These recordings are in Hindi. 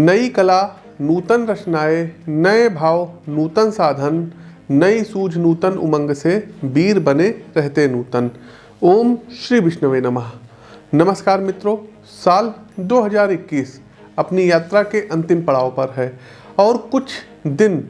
नई कला नूतन रचनाएं, नए भाव नूतन साधन, नई सूझ नूतन उमंग से वीर बने रहते नूतन। ओम श्री विष्णुवे नमः। नमस्कार मित्रों, साल 2021 अपनी यात्रा के अंतिम पड़ाव पर है और कुछ दिन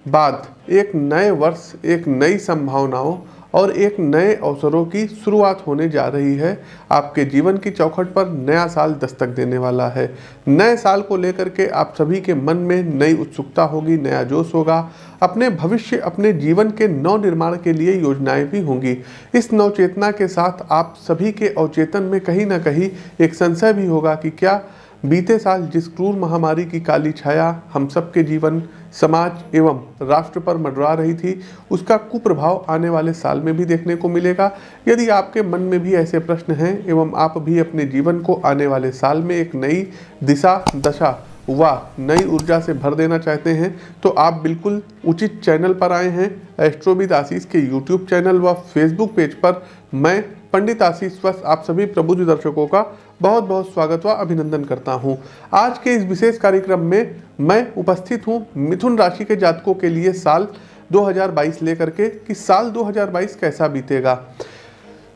बाद एक नए वर्ष, एक नई संभावनाओं और एक नए अवसरों की शुरुआत होने जा रही है। आपके जीवन की चौखट पर नया साल दस्तक देने वाला है। नए साल को लेकर के आप सभी के मन में नई उत्सुकता होगी, नया जोश होगा। अपने भविष्य, अपने जीवन के नव निर्माण के लिए योजनाएं भी होंगी। इस नवचेतना के साथ आप सभी के अवचेतन में कहीं ना कहीं एक संशय भी होगा कि क्या बीते साल जिस क्रूर महामारी की काली छाया हम सबके जीवन, समाज एवं राष्ट्र पर मंडरा रही थी, उसका कुप्रभाव आने वाले साल में भी देखने को मिलेगा। यदि आपके मन में भी ऐसे प्रश्न हैं एवं आप भी अपने जीवन को आने वाले साल में एक नई दिशा, दशा व नई ऊर्जा से भर देना चाहते हैं, तो आप बिल्कुल उचित चैनल पर आए हैं। एस्ट्रोविद आशीष के यूट्यूब चैनल व फेसबुक पेज पर मैं पंडित आशीष वत्स आप सभी प्रबुद्ध दर्शकों का बहुत बहुत स्वागत व अभिनंदन करता हूं। आज के इस विशेष कार्यक्रम में मैं उपस्थित हूं मिथुन राशि के जातकों के लिए साल 2022 लेकर के कि साल 2022 कैसा बीतेगा।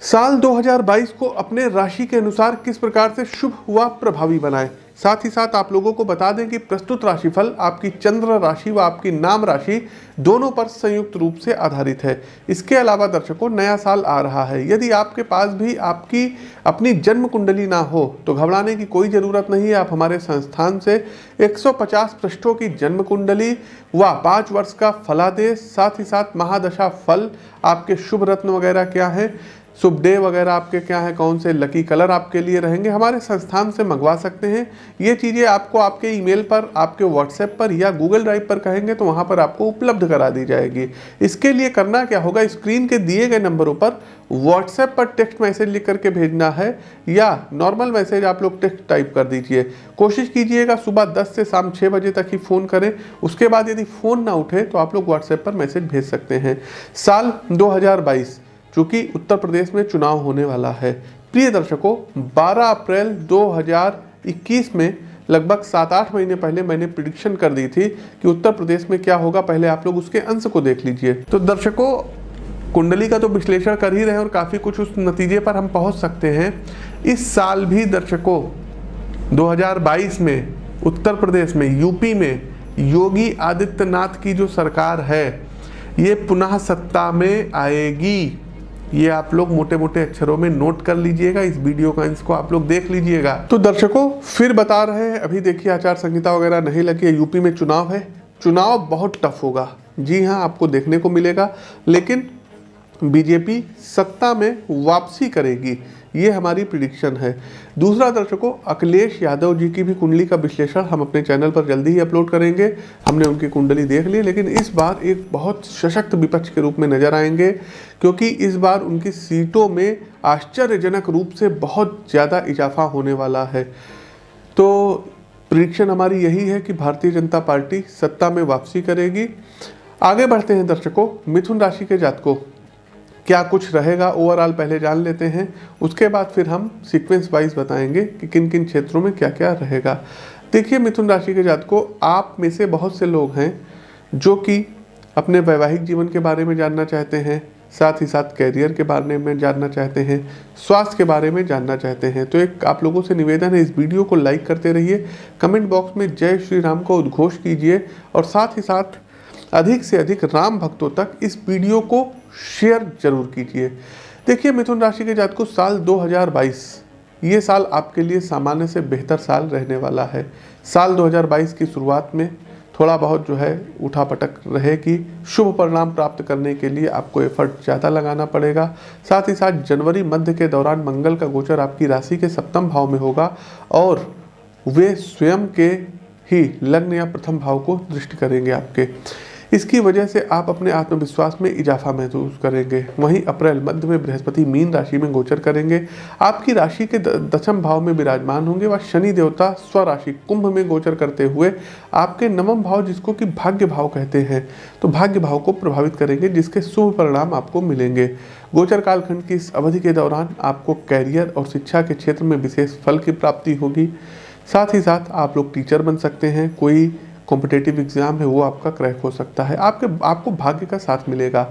साल 2022 को अपने राशि के अनुसार किस प्रकार से शुभ व प्रभावी बनाएं। साथ ही साथ आप लोगों को बता दें कि प्रस्तुत राशिफल आपकी चंद्र राशि व आपकी नाम राशि दोनों पर संयुक्त रूप से आधारित है। इसके अलावा दर्शकों, नया साल आ रहा है। यदि आपके पास भी आपकी अपनी जन्म कुंडली ना हो तो घबराने की कोई ज़रूरत नहीं है। आप हमारे संस्थान से 150 पृष्ठों की जन्म कुंडली व 5 वर्ष का फलादेश, साथ ही साथ महादशा फल, आपके शुभ रत्न वगैरह क्या है, शुभ डे वगैरह आपके क्या है, कौन से लकी कलर आपके लिए रहेंगे, हमारे संस्थान से मंगवा सकते हैं। ये चीज़ें आपको आपके ईमेल पर, आपके व्हाट्सएप पर या गूगल ड्राइव पर कहेंगे तो वहाँ पर आपको उपलब्ध करा दी जाएगी। इसके लिए करना क्या होगा, स्क्रीन के दिए गए नंबरों पर व्हाट्सएप पर टेक्स्ट मैसेज लिख करके भेजना है या नॉर्मल मैसेज आप लोग टेक्स्ट टाइप कर दीजिए। कोशिश कीजिएगा सुबह 10 से शाम 6 बजे तक ही फ़ोन करें। उसके बाद यदि फ़ोन ना उठे तो आप लोग व्हाट्सएप पर मैसेज भेज सकते हैं। साल 2022 चूँकि उत्तर प्रदेश में चुनाव होने वाला है। प्रिय दर्शकों, 12 अप्रैल 2021 में लगभग 7-8 महीने पहले मैंने प्रिडिक्शन कर दी थी कि उत्तर प्रदेश में क्या होगा। पहले आप लोग उसके अंश को देख लीजिए। तो दर्शकों, कुंडली का तो विश्लेषण कर ही रहे हैं और काफ़ी कुछ उस नतीजे पर हम पहुंच सकते हैं। इस साल भी दर्शकों 2022 में उत्तर प्रदेश में, यूपी में योगी आदित्यनाथ की जो सरकार है ये पुनः सत्ता में आएगी। ये आप लोग मोटे मोटे अक्षरों में नोट कर लीजिएगा। इस वीडियो का इसको आप लोग देख लीजिएगा। तो दर्शकों फिर बता रहे हैं, अभी देखिए आचार संहिता वगैरह नहीं लगी है। यूपी में चुनाव है, चुनाव बहुत टफ होगा। जी हाँ, आपको देखने को मिलेगा, लेकिन बीजेपी सत्ता में वापसी करेगी, ये हमारी प्रिडिक्शन है। दूसरा दर्शकों, अखिलेश यादव जी की भी कुंडली का विश्लेषण हम अपने चैनल पर जल्दी ही अपलोड करेंगे। हमने उनकी कुंडली देख ली, लेकिन इस बार एक बहुत सशक्त विपक्ष के रूप में नजर आएंगे, क्योंकि इस बार उनकी सीटों में आश्चर्यजनक रूप से बहुत ज़्यादा इजाफा होने वाला है। तो प्रिडिक्शन हमारी यही है कि भारतीय जनता पार्टी सत्ता में वापसी करेगी। आगे बढ़ते हैं दर्शकों, मिथुन राशि के जातकों क्या कुछ रहेगा ओवरऑल पहले जान लेते हैं। उसके बाद फिर हम सीक्वेंस वाइज बताएंगे कि किन किन क्षेत्रों में क्या क्या रहेगा। देखिए मिथुन राशि के जातकों, आप में से बहुत से लोग हैं जो कि अपने वैवाहिक जीवन के बारे में जानना चाहते हैं, साथ ही साथ कैरियर के बारे में जानना चाहते हैं, स्वास्थ्य के बारे में जानना चाहते हैं। तो एक आप लोगों से निवेदन है, इस वीडियो को लाइक करते रहिए, कमेंट बॉक्स में जय श्री राम का उद्घोष कीजिए और साथ ही साथ अधिक से अधिक राम भक्तों तक इस वीडियो को शेयर जरूर कीजिए। देखिए मिथुन राशि के जातकों, साल 2022 ये साल आपके लिए सामान्य से बेहतर साल रहने वाला है। साल 2022 की शुरुआत में थोड़ा बहुत जो है उठापटक रहेगी। शुभ परिणाम प्राप्त करने के लिए आपको एफर्ट ज़्यादा लगाना पड़ेगा। साथ ही साथ जनवरी मध्य के दौरान मंगल का गोचर आपकी राशि के 7वें भाव में होगा और वे स्वयं के ही लग्न या प्रथम भाव को दृष्टि करेंगे आपके। इसकी वजह से आप अपने आत्मविश्वास में इजाफा महसूस करेंगे। वहीं अप्रैल मध्य में बृहस्पति मीन राशि में गोचर करेंगे, आपकी राशि के 10वें भाव में विराजमान होंगे व शनि देवता स्वराशि कुंभ में गोचर करते हुए आपके 9वें भाव, जिसको कि भाग्य भाव कहते हैं, तो भाग्य भाव को प्रभावित करेंगे, जिसके शुभ परिणाम आपको मिलेंगे। गोचर कालखंड की इस अवधि के दौरान आपको कैरियर और शिक्षा के क्षेत्र में विशेष फल की प्राप्ति होगी। साथ ही साथ आप लोग टीचर बन सकते हैं, कोई कॉम्पिटिटिव एग्ज़ाम है वो आपका क्रैक हो सकता है, आपको भाग्य का साथ मिलेगा।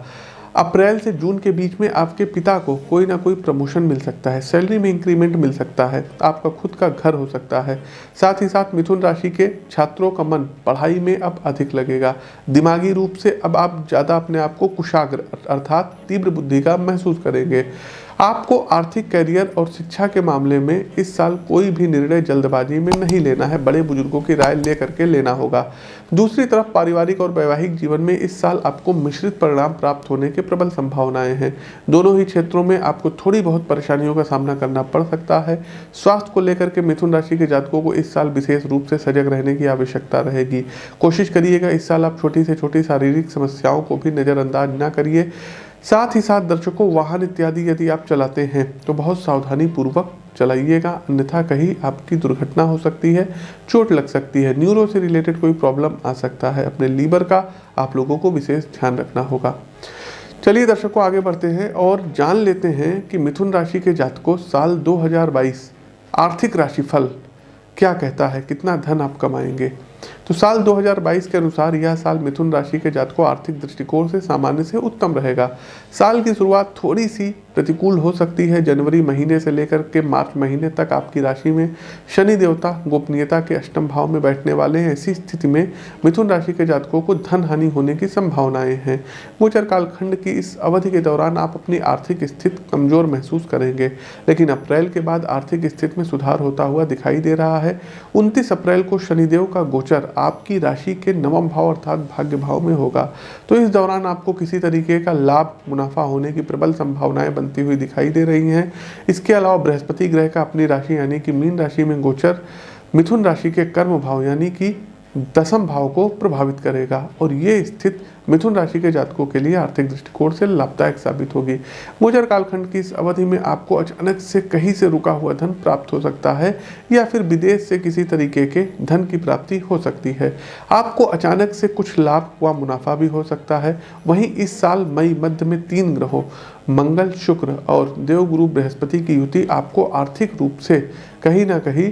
अप्रैल से जून के बीच में आपके पिता को कोई ना कोई प्रमोशन मिल सकता है, सैलरी में इंक्रीमेंट मिल सकता है, आपका खुद का घर हो सकता है। साथ ही साथ मिथुन राशि के छात्रों का मन पढ़ाई में अब अधिक लगेगा। दिमागी रूप से अब आप ज़्यादा अपने आप को कुशाग्र अर्थात तीव्र बुद्धि का महसूस करेंगे। आपको आर्थिक करियर और शिक्षा के मामले में इस साल कोई भी निर्णय जल्दबाजी में नहीं लेना है, बड़े बुजुर्गों की राय ले करके लेना होगा। दूसरी तरफ पारिवारिक और वैवाहिक जीवन में इस साल आपको मिश्रित परिणाम प्राप्त होने के प्रबल संभावनाएं हैं। दोनों ही क्षेत्रों में आपको थोड़ी बहुत परेशानियों का सामना करना पड़ सकता है। स्वास्थ्य को लेकर के मिथुन राशि के जातकों को इस साल विशेष रूप से सजग रहने की आवश्यकता रहेगी। कोशिश करिएगा इस साल आप छोटी से छोटी शारीरिक समस्याओं को भी नज़रअंदाज ना करिए। साथ ही साथ दर्शकों, वाहन इत्यादि यदि आप चलाते हैं तो बहुत सावधानी पूर्वक चलाइएगा, अन्यथा कहीं आपकी दुर्घटना हो सकती है, चोट लग सकती है, न्यूरो से रिलेटेड कोई प्रॉब्लम आ सकता है। अपने लीवर का आप लोगों को विशेष ध्यान रखना होगा। चलिए दर्शकों, आगे बढ़ते हैं और जान लेते हैं कि मिथुन राशि के जातकों साल 2022 आर्थिक राशिफल क्या कहता है, कितना धन आप कमाएंगे। तो साल 2022 के अनुसार यह साल मिथुन राशि के जातकों आर्थिक दृष्टिकोण से सामान्य से उत्तम रहेगा। साल की शुरुआत थोड़ी सी प्रतिकूल हो सकती है। जनवरी महीने से लेकर के मार्च महीने तक आपकी राशि में शनि देवता गोपनीयता के अष्टम भाव में बैठने वाले हैं। ऐसी स्थिति में मिथुन राशि के जातकों को धन हानि होने की संभावनाएं हैं। गोचर कालखंड की इस अवधि के दौरान आप अपनी आर्थिक स्थिति कमजोर महसूस करेंगे, लेकिन अप्रैल के बाद आर्थिक स्थिति में सुधार होता हुआ दिखाई दे रहा है। 29 अप्रैल को शनिदेव का गोचर आपकी राशि के नवम भाव अर्थात भाग्य भाव में होगा, तो इस दौरान आपको किसी तरीके का लाभ मुनाफा होने की प्रबल संभावनाएं बनती हुई दिखाई दे रही हैं। इसके अलावा बृहस्पति ग्रह का अपनी राशि यानी कि मीन राशि में गोचर मिथुन राशि के कर्म भाव यानी कि दसम भाव को प्रभावित करेगा और ये स्थिति मिथुन राशि के जातकों के लिए आर्थिक दृष्टिकोण से लाभदायक साबित होगी। गोचर कालखंड की इस अवधि में आपको अचानक से कहीं से रुका हुआ धन प्राप्त हो सकता है या फिर विदेश से किसी तरीके के धन की प्राप्ति हो सकती है। आपको अचानक से कुछ लाभ व मुनाफा भी हो सकता है। वहीं इस साल मई मध्य में 3 ग्रहों मंगल, शुक्र और देवगुरु बृहस्पति की युति आपको आर्थिक रूप से कहीं ना कहीं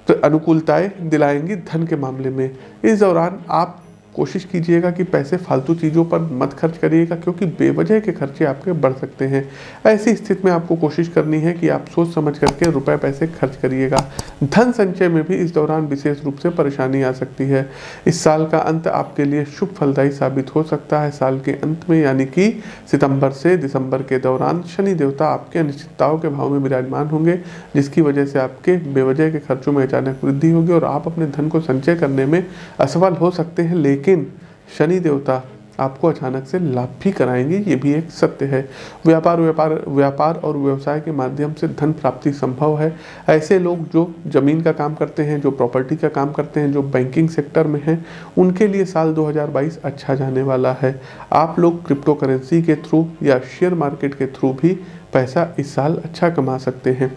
अनुकूलताएं दिलाएंगी धन के मामले में। इस दौरान आप कोशिश कीजिएगा कि पैसे फालतू चीज़ों पर मत खर्च करिएगा, क्योंकि बेवजह के खर्चे आपके बढ़ सकते हैं। ऐसी स्थिति में आपको कोशिश करनी है कि आप सोच समझ करके रुपए पैसे खर्च करिएगा। धन संचय में भी इस दौरान विशेष रूप से परेशानी आ सकती है। इस साल का अंत आपके लिए शुभ फलदायी साबित हो सकता है। साल के अंत में यानी कि सितंबर से दिसंबर के दौरान शनि देवता आपके अनिश्चितताओं के भाव में विराजमान होंगे, जिसकी वजह से आपके बेवजह के खर्चों में अचानक वृद्धि होगी और आप अपने धन को संचय करने में असफल हो सकते हैं। लेकिन शनि देवता आपको अचानक से लाभ भी कराएंगे, ये भी एक सत्य है। व्यापार और व्यवसाय के माध्यम से धन प्राप्ति संभव है। ऐसे लोग जो जमीन का काम करते हैं, जो प्रॉपर्टी का काम करते हैं, जो बैंकिंग सेक्टर में हैं, उनके लिए साल 2022 अच्छा जाने वाला है। आप लोग क्रिप्टो करेंसी के थ्रू या शेयर मार्केट के थ्रू भी पैसा इस साल अच्छा कमा सकते हैं।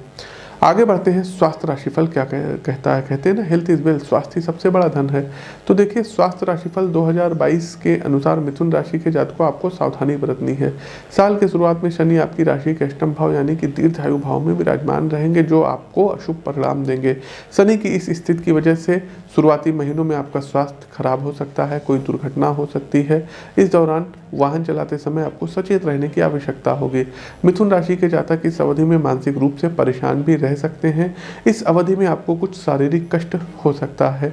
आगे बढ़ते हैं, स्वास्थ्य राशिफल क्या कहता है। कहते हैं ना, हेल्थ इज वेल्थ, स्वास्थ्य सबसे बड़ा धन है। तो देखिए, स्वास्थ्य राशिफल 2022 के अनुसार मिथुन राशि के जातकों आपको सावधानी बरतनी है। साल की शुरुआत में शनि आपकी राशि के अष्टम भाव यानी कि दीर्घायु भाव में विराजमान रहेंगे, जो आपको अशुभ परिणाम देंगे। शनि की इस स्थिति की वजह से शुरुआती महीनों में आपका स्वास्थ्य खराब हो सकता है, कोई दुर्घटना हो सकती है। इस दौरान वाहन चलाते समय आपको सचेत रहने की आवश्यकता होगी। मिथुन राशि के जातक इस अवधि में मानसिक रूप से परेशान भी रह सकते हैं। इस अवधि में आपको कुछ शारीरिक कष्ट हो सकता है,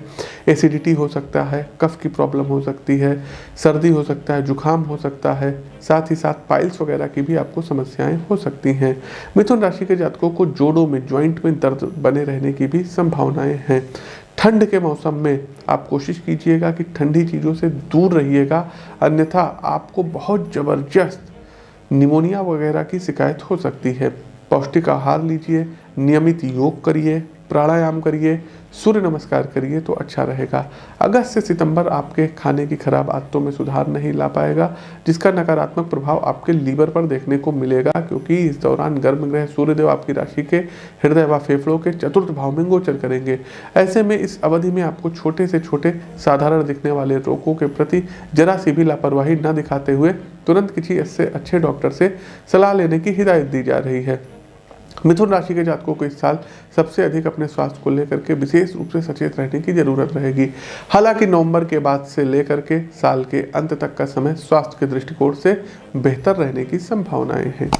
एसिडिटी हो सकता है, कफ की प्रॉब्लम हो सकती है, सर्दी हो सकता है, जुकाम हो सकता है, साथ ही साथ पाइल्स वगैरह की भी आपको समस्याएं हो सकती हैं। मिथुन राशि के जातकों को जोड़ों में, जॉइंट में दर्द बने रहने की भी संभावनाएं हैं। ठंड के मौसम में आप कोशिश कीजिएगा कि ठंडी चीज़ों से दूर रहिएगा, अन्यथा आपको बहुत ज़बरदस्त निमोनिया वगैरह की शिकायत हो सकती है। पौष्टिक आहार लीजिए, नियमित योग करिए, प्राणायाम करिए, सूर्य नमस्कार करिए तो अच्छा रहेगा। अगस्त से सितंबर आपके खाने की खराब आदतों में सुधार नहीं ला पाएगा, जिसका नकारात्मक प्रभाव आपके लीवर पर देखने को मिलेगा, क्योंकि इस दौरान गर्म ग्रह सूर्यदेव आपकी राशि के हृदय व फेफड़ों के चतुर्थ भाव में गोचर करेंगे। ऐसे में इस अवधि में आपको छोटे से छोटे साधारण दिखने वाले रोगों के प्रति जरा सी भी लापरवाही न दिखाते हुए तुरंत किसी अच्छे डॉक्टर से सलाह लेने की हिदायत दी जा रही है। मिथुन राशि के जातकों को इस साल सबसे अधिक अपने स्वास्थ्य को लेकर के विशेष रूप से सचेत रहने की जरूरत रहेगी। हालांकि नवंबर के बाद से लेकर के साल के अंत तक का समय स्वास्थ्य के दृष्टिकोण से बेहतर रहने की संभावनाएं हैं।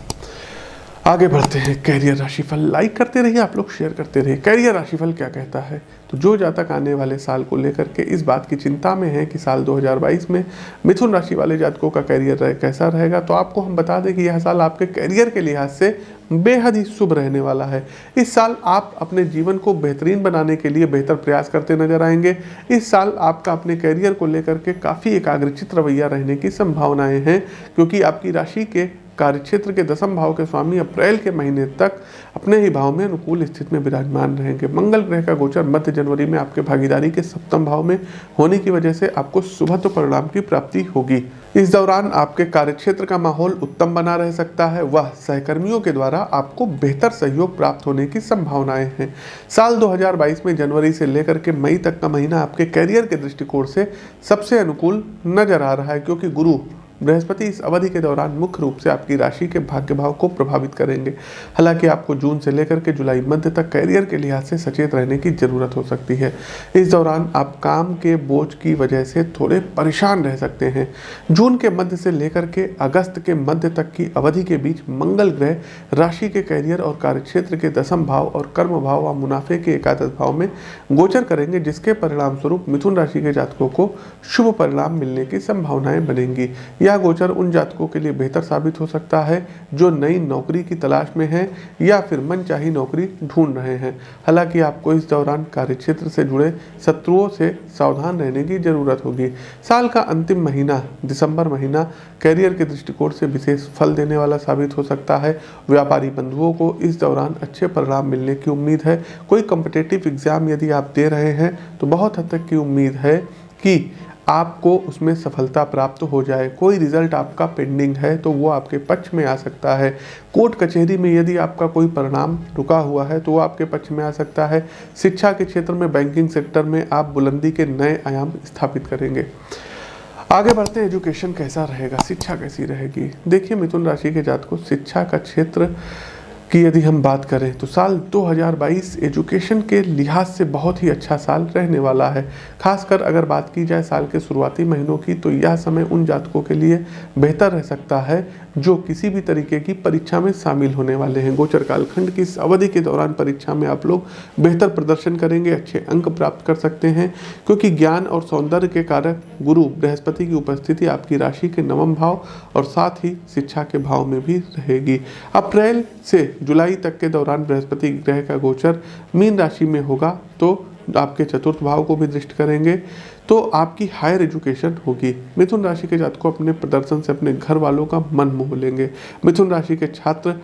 आगे बढ़ते हैं कैरियर राशिफल। लाइक करते रहिए आप लोग, शेयर करते रहिए। कैरियर राशिफल क्या कहता है? तो जो जातक आने वाले साल को लेकर के इस बात की चिंता में है कि साल 2022 में मिथुन राशि वाले जातकों का कैरियर कैसा रहेगा, तो आपको हम बता दें कि यह साल आपके कैरियर के लिहाज से बेहद ही शुभ रहने वाला है। इस साल आप अपने जीवन को बेहतरीन बनाने के लिए बेहतर प्रयास करते नजर आएंगे। इस साल आपका अपने कैरियर को लेकर के काफ़ी एकाग्रचित रवैया रहने की संभावनाएं हैं, क्योंकि आपकी राशि के कार्यक्षेत्र के 10वें भाव के स्वामी अप्रैल के महीने तक अपने ही भाव में अनुकूल स्थिति में विराजमान रहेंगे। मंगल ग्रह का गोचर मध्य जनवरी में आपके भागीदारी के 7वें भाव में होने की वजह से आपको शुभत्व परिणाम की प्राप्ति होगी। इस दौरान आपके कार्यक्षेत्र का माहौल उत्तम बना रह सकता है। वह सहकर्मियों के द्वारा आपको बेहतर सहयोग प्राप्त होने की संभावनाएं हैं। साल 2022 में जनवरी से लेकर के मई तक का महीना आपके कैरियर के दृष्टिकोण से सबसे अनुकूल नजर आ रहा है, क्योंकि गुरु बृहस्पति इस अवधि के दौरान मुख्य रूप से आपकी राशि के भाग्य भाव को प्रभावित करेंगे। हालांकि आपको जून से लेकर के जुलाई मध्य तक कैरियर के लिहाज से सचेत रहने की जरूरत हो सकती है। इस दौरान आप काम के बोझ की वजह से थोड़े परेशान रह सकते हैं। जून के मध्य से लेकर के अगस्त के मध्य तक की अवधि के बीच मंगल ग्रह राशि के कैरियर और कार्यक्षेत्र के 10वें भाव और कर्म भाव व मुनाफे के एकादश भाव में गोचर करेंगे, जिसके परिणाम स्वरूप मिथुन राशि के जातकों को शुभ परिणाम मिलने की संभावनाएं बनेंगी। यह गोचर उन जातकों के लिए बेहतर साबित हो सकता है जो नई नौकरी की तलाश में हैं या फिर मनचाही नौकरी ढूंढ रहे हैं। हालांकि आपको इस दौरान कार्यक्षेत्र से जुड़े शत्रुओं से सावधान रहने की जरूरत होगी। साल का अंतिम महीना दिसंबर महीना कैरियर के दृष्टिकोण से विशेष फल देने वाला साबित हो सकता है। व्यापारी बंधुओं को इस दौरान अच्छे परिणाम मिलने की उम्मीद है। कोई कॉम्पिटिटिव एग्जाम यदि आप दे रहे हैं तो बहुत हद तक की उम्मीद है कि आपको उसमें सफलता प्राप्त हो जाए। कोई रिजल्ट आपका पेंडिंग है तो वो आपके पक्ष में आ सकता है। कोर्ट कचहरी में यदि आपका कोई परिणाम रुका हुआ है तो वो आपके पक्ष में आ सकता है। शिक्षा के क्षेत्र में, बैंकिंग सेक्टर में आप बुलंदी के नए आयाम स्थापित करेंगे। आगे बढ़ते हैं, एजुकेशन कैसा रहेगा, शिक्षा कैसी रहेगी। देखिए मिथुन राशि के जातकों, शिक्षा का क्षेत्र की यदि हम बात करें तो साल 2022 एजुकेशन के लिहाज से बहुत ही अच्छा साल रहने वाला है। खासकर अगर बात की जाए साल के शुरुआती महीनों की, तो यह समय उन जातकों के लिए बेहतर रह सकता है जो किसी भी तरीके की परीक्षा में शामिल होने वाले हैं। गोचर कालखंड की इस अवधि के दौरान परीक्षा में आप लोग बेहतर प्रदर्शन करेंगे, अच्छे अंक प्राप्त कर सकते हैं, क्योंकि ज्ञान और सौंदर्य के कारक गुरु बृहस्पति की उपस्थिति आपकी राशि के 9वें भाव और साथ ही शिक्षा के भाव में भी रहेगी। अप्रैल से जुलाई तक के दौरान बृहस्पति ग्रह का गोचर मीन राशि में होगा, तो आपके चतुर्थ भाव को भी दृष्टि करेंगे, तो आपकी हायर एजुकेशन होगी। मिथुन राशि के जातकों अपने प्रदर्शन से अपने घर वालों का मन मोह लेंगे। मिथुन राशि के छात्र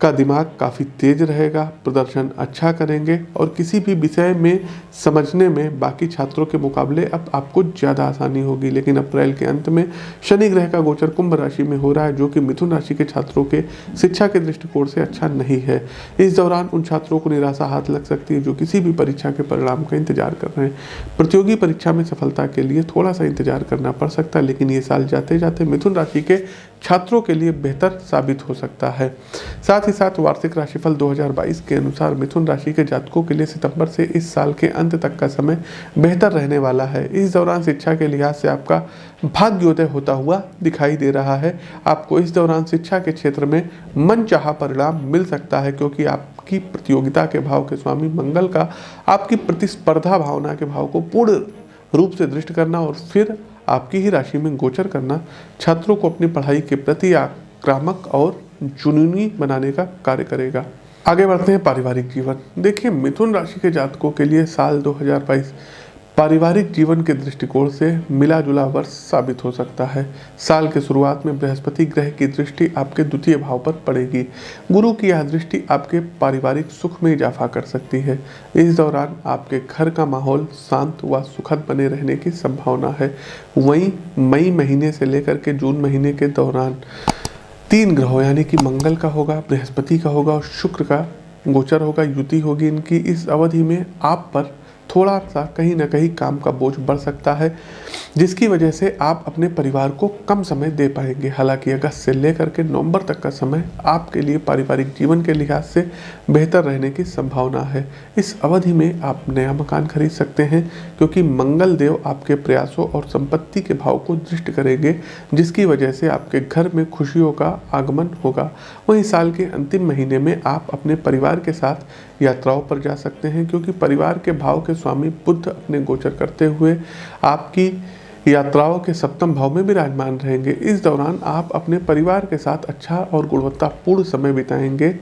का दिमाग काफ़ी तेज रहेगा, प्रदर्शन अच्छा करेंगे और किसी भी विषय में समझने में बाकी छात्रों के मुकाबले अब आपको ज़्यादा आसानी होगी। लेकिन अप्रैल के अंत में शनि ग्रह का गोचर कुंभ राशि में हो रहा है, जो कि मिथुन राशि के छात्रों के शिक्षा के दृष्टिकोण से अच्छा नहीं है। इस दौरान उन छात्रों को निराशा हाथ लग सकती है जो किसी भी परीक्षा के परिणाम का इंतजार कर रहे हैं। प्रतियोगी परीक्षा में सफलता के लिए थोड़ा सा इंतजार करना पड़ सकता है, लेकिन ये साल जाते जाते मिथुन राशि के छात्रों के लिए बेहतर साबित हो सकता है। साथ ही साथ वार्षिक राशिफल 2022 के अनुसार मिथुन राशि के जातकों के लिए सितंबर से इस साल के अंत तक का समय बेहतर रहने वाला है। इस दौरान शिक्षा के लिहाज से आपका भाग्योदय होता हुआ दिखाई दे रहा है। आपको इस दौरान शिक्षा के क्षेत्र में मनचाहा परिणाम मिल सकता है, क्योंकि आपकी प्रतियोगिता के भाव के स्वामी मंगल का आपकी प्रतिस्पर्धा भावना के भाव को पूर्ण रूप से दृष्टि करना और फिर आपकी ही राशि में गोचर करना छात्रों को अपनी पढ़ाई के प्रति आक्रामक और जुनूनी बनाने का कार्य करेगा। आगे बढ़ते हैं पारिवारिक जीवन। देखिए मिथुन राशि के जातकों के लिए साल 2022 पारिवारिक जीवन के दृष्टिकोण से मिला जुला वर्ष साबित हो सकता है। साल के शुरुआत में बृहस्पति ग्रह की दृष्टि आपके द्वितीय भाव पर पड़ेगी। गुरु की यह दृष्टि आपके पारिवारिक सुख में इजाफा कर सकती है। इस दौरान आपके घर का माहौल शांत व सुखद बने रहने की संभावना है। वहीं मई महीने से लेकर के जून महीने के दौरान 3 ग्रहों यानी कि मंगल का होगा, बृहस्पति का होगा और शुक्र का गोचर होगा, युति होगी इनकी। इस अवधि में आप पर थोड़ा सा कहीं ना कहीं काम का बोझ बढ़ सकता है। जिसकी वजह से आप अपने परिवार को कम समय दे पाएंगे। हालांकि अगस्त से लेकर के नवंबर तक का समय आपके लिए पारिवारिक जीवन के लिहाज से बेहतर रहने की संभावना है। इस अवधि में आप नया मकान खरीद सकते हैं, क्योंकि मंगल देव आपके प्रयासों और संपत्ति के भाव को दृष्ट करेंगे, जिसकी वजह से आपके घर में खुशियों का आगमन होगा। वहीं साल के अंतिम महीने में आप अपने परिवार के साथ यात्राओं पर जा सकते हैं, क्योंकि परिवार के भाव के स्वामी बुध अपने गोचर करते हुए आपकी यात्राओं के सप्तम भाव में विराजमान रहेंगे। इस दौरान आप अपने परिवार के साथ अच्छा और गुणवत्तापूर्ण समय बिताएंगे।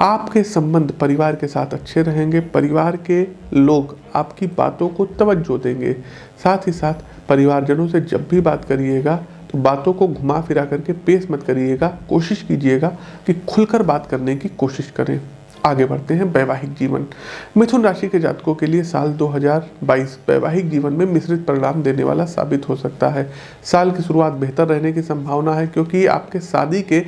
आपके संबंध परिवार के साथ अच्छे रहेंगे। परिवार के लोग आपकी बातों को तवज्जो देंगे। साथ ही साथ परिवारजनों से जब भी बात करिएगा तो बातों को घुमा फिरा करके पेश मत करिएगा। कोशिश कीजिएगा कि खुलकर बात करने की कोशिश करें। आगे बढ़ते हैं वैवाहिक जीवन। मिथुन राशि के जातकों के लिए साल 2022 वैवाहिक जीवन में मिश्रित परिणाम देने वाला साबित हो सकता है। साल की शुरुआत बेहतर रहने की संभावना है, क्योंकि आपके शादी के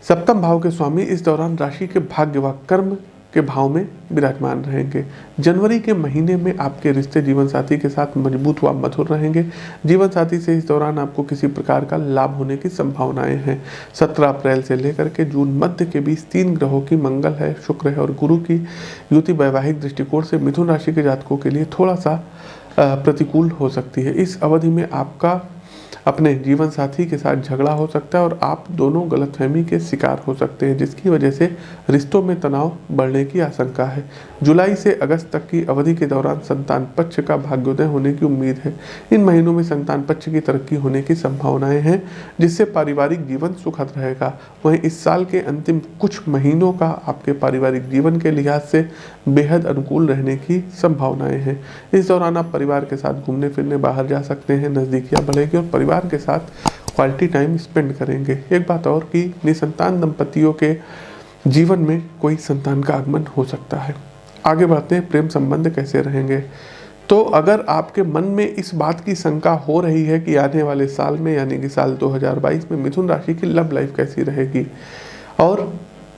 सप्तम भाव के स्वामी इस दौरान राशि के भाग्य व कर्म के भाव में विराजमान रहेंगे। जनवरी के महीने में आपके रिश्ते जीवन साथी के साथ मजबूत व मधुर रहेंगे। जीवन साथी से इस दौरान आपको किसी प्रकार का लाभ होने की संभावनाएं हैं। 17 अप्रैल से लेकर के जून मध्य के बीच 3 ग्रहों की मंगल है, शुक्र है और गुरु की युति वैवाहिक दृष्टिकोण से मिथुन राशि के जातकों के लिए थोड़ा सा प्रतिकूल हो सकती है। इस अवधि में आपका अपने जीवन साथी के साथ झगड़ा हो सकता है और आप दोनों गलतफहमी के शिकार हो सकते हैं, जिसकी वजह से रिश्तों में तनाव बढ़ने की आशंका है। जुलाई से अगस्त तक की अवधि के दौरान संतान पक्ष का भाग्योदय होने की उम्मीद है। इन महीनों में संतान पक्ष की तरक्की होने की संभावनाएं हैं, जिससे पारिवारिक जीवन सुखद रहेगा। वहीं इस साल के अंतिम कुछ महीनों का आपके पारिवारिक जीवन के लिहाज से बेहद अनुकूल रहने की संभावनाएं हैं। इस दौरान आप परिवार के साथ घूमने फिरने बाहर जा सकते हैं, नज़दीकियाँ बढ़ेगी और परिवार के साथ क्वालिटी टाइम स्पेंड करेंगे। एक बात और कि निसंतान दंपतियों के जीवन में कोई संतान का आगमन हो सकता है। आगे बढ़ते हैं, प्रेम संबंध कैसे रहेंगे। तो अगर आपके मन में इस बात की शंका हो रही है कि आने वाले साल में यानी कि साल 2022 में मिथुन राशि की लव लाइफ कैसी रहेगी और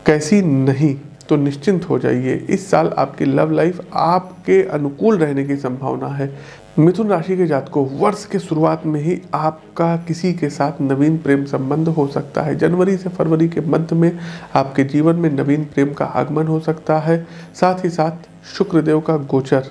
कैसी नहीं, तो निश्चिंत हो जाइए। इस साल आपकी लव लाइफ आपके अनुकूल रहने की संभावना है। मिथुन राशि के जातकों, वर्ष के शुरुआत में ही आपका किसी के साथ नवीन प्रेम संबंध हो सकता है। जनवरी से फरवरी के मध्य में आपके जीवन में नवीन प्रेम का आगमन हो सकता है। साथ ही साथ शुक्रदेव का गोचर